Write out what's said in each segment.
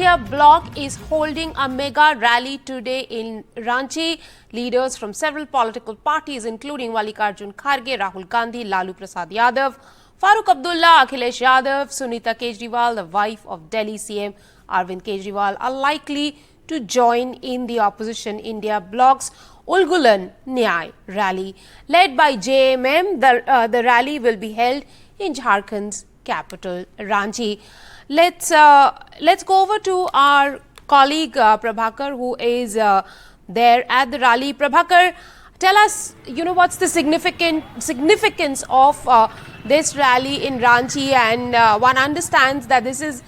India bloc is holding a mega rally today in Ranchi. Leaders from several political parties, including Mallikarjun Kharge, Rahul Gandhi, Lalu Prasad Yadav, Farooq Abdullah, Akhilesh Yadav, Sunita Kejriwal, the wife of Delhi CM Arvind Kejriwal, are likely to join in the opposition India bloc's Ulgulan Nyay rally. Led by JMM, the rally will be held in Jharkhand's capital, Ranchi. Let's go over to our colleague Prabhakar, who is there at the rally. Prabhakar, tell us, what's the significance of this rally in Ranchi, and one understands that this is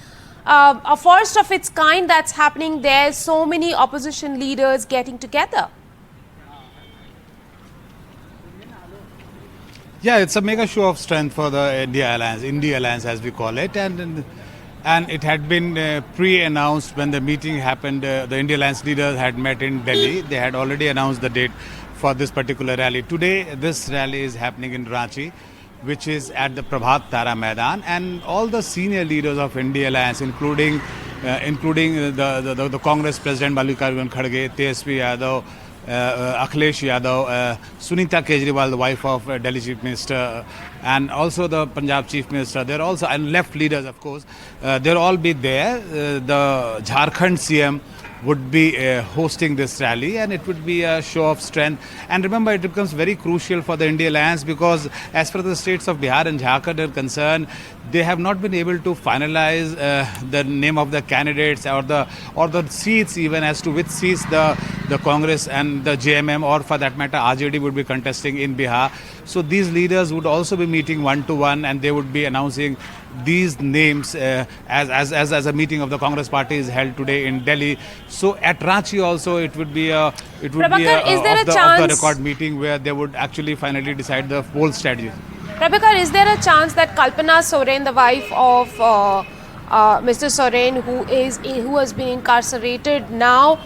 a first of its kind that's happening there. So many opposition leaders getting together. Yeah, it's a mega show of strength for the India Alliance as we call it, and it had been pre-announced when the meeting happened. The India Alliance leaders had met in Delhi. They had already announced the date for this particular rally. Today, this rally is happening in Ranchi, which is at the Prabhat Tara Maidan, and all the senior leaders of India Alliance, including the Congress President Mallikarjun Kharge, Tejasvi Yadav, Akhilesh Yadav, Sunita Kejriwal, the wife of Delhi Chief Minister, and also the Punjab Chief Minister. They're also, and left leaders, of course, they'll all be there. The Jharkhand CM would be hosting this rally, and it would be a show of strength. And remember, it becomes very crucial for the India Alliance because as far as the states of Bihar and Jharkhand are concerned, they have not been able to finalize the name of the candidates or the seats, even as to which seats the Congress and the JMM, or for that matter RJD, would be contesting in Bihar. So these leaders would also be meeting one-to-one, and they would be announcing these names as a meeting of the Congress party is held today in Delhi. So at Ranchi also it would be off the record meeting where they would actually finally decide the whole strategy. Prabhakar, is there a chance that Kalpana Soren, the wife of Mr. Soren, who has been incarcerated now,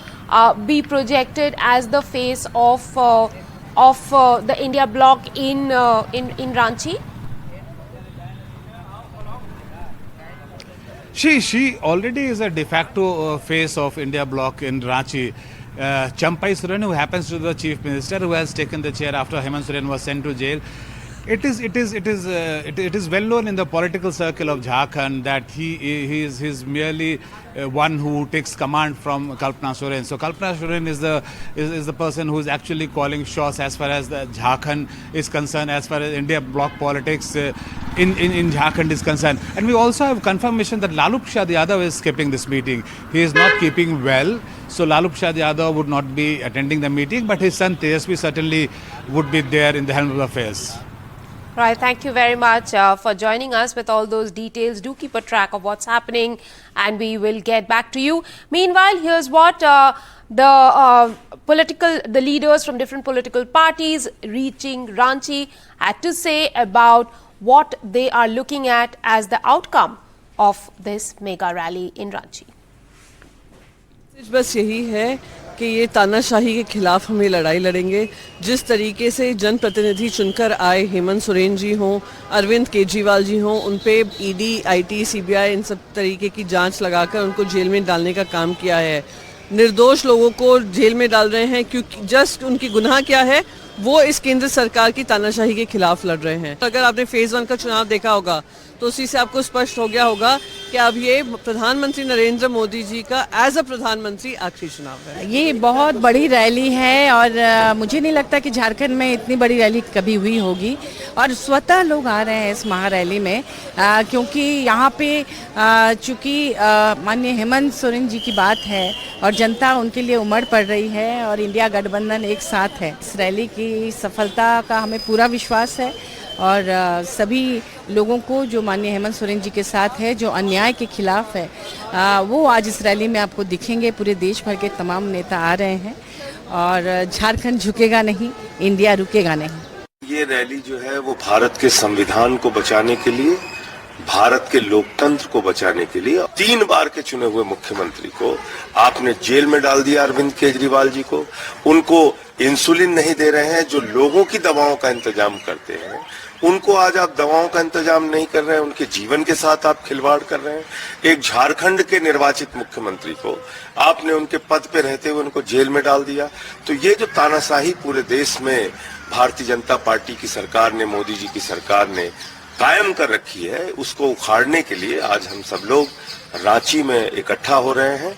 be projected as the face of the India bloc in Ranchi? She already is a de facto face of India bloc in Ranchi. Champai Soren, who happens to be the Chief Minister, who has taken the chair after Hemant Soren was sent to jail. It is well known in the political circle of Jharkhand that he is merely one who takes command from Kalpana Soren. So Kalpana Soren is the person who is actually calling shots as far as the Jharkhand is concerned, as far as India bloc politics in Jharkhand is concerned. And we also have confirmation that Lalu Prasad Yadav is skipping this meeting. He is not keeping well. So Lalu Prasad Yadav would not be attending the meeting, but his son Tejasvi certainly would be there in the helm of affairs. Right, thank you very much for joining us with all those details. Do keep a track of what's happening, and we will get back to you. Meanwhile, here's what the leaders from different political parties reaching Ranchi had to say about what they are looking at as the outcome of this mega rally in Ranchi. बस यही है कि ये तानाशाही के खिलाफ हमें लड़ाई लड़ेंगे। जिस तरीके से जनप्रतिनिधि चुनकर आए, हेमंत सोरेन जी हों, अरविंद केजरीवाल जी हों, उन पे ईडी, आईटी, सीबीआई इन सब तरीके की जांच लगाकर उनको जेल में डालने का काम किया है। निर्दोष लोगों को जेल में डाल रहे हैं क्योंकि जस्ट उनकी गुनाह क्या है, वो इस केंद्र सरकार की तानाशाही के खिलाफ लड़ रहे हैं। अगर आपने फेज 1 का चुनाव देखा होगा तो उसी से आपको स्पष्ट हो गया होगा कि अब ये प्रधानमंत्री नरेंद्र मोदी जी का एज अ प्रधानमंत्री आखिरी चुनाव है। ये बहुत बड़ी रैली है और मुझे नहीं लगता कि झारखंड में इतनी बड़ी रैली कभी हुई होगी, और स्वतः लोग आ रहे हैं इस महारैली में क्योंकि यहाँ पे चूँकि माननीय हेमंत सोरेन जी की बात है और जनता उनके लिए उमड़ पड़ रही है और इंडिया गठबंधन एक साथ है। इस रैली की सफलता का हमें पूरा विश्वास है और सभी लोगों को जो माननीय हेमंत सोरेन जी के साथ है, जो अन्याय के खिलाफ है, वो आज इस रैली में आपको दिखेंगे। पूरे देश भर के तमाम नेता आ रहे हैं और झारखंड झुकेगा नहीं, इंडिया रुकेगा नहीं। ये रैली जो है वो भारत के संविधान को बचाने के लिए, भारत के लोकतंत्र को बचाने के लिए 3 बार के चुने हुए मुख्यमंत्री को आपने जेल में डाल दिया। अरविंद केजरीवाल जी को, उनको इंसुलिन नहीं दे रहे हैं, जो लोगों की दवाओं का इंतजाम करते हैं, उनको आज आप दवाओं का इंतजाम नहीं कर रहे हैं, उनके जीवन के साथ आप खिलवाड़ कर रहे हैं। एक झारखंड के निर्वाचित मुख्यमंत्री को आपने उनके पद पे रहते हुए उनको जेल में डाल दिया। तो ये जो तानाशाही पूरे देश में भारतीय जनता पार्टी की सरकार ने, मोदी जी की सरकार ने कायम कर रखी है, उसको उखाड़ने के लिए आज हम सब लोग रांची में इकट्ठा हो रहे हैं।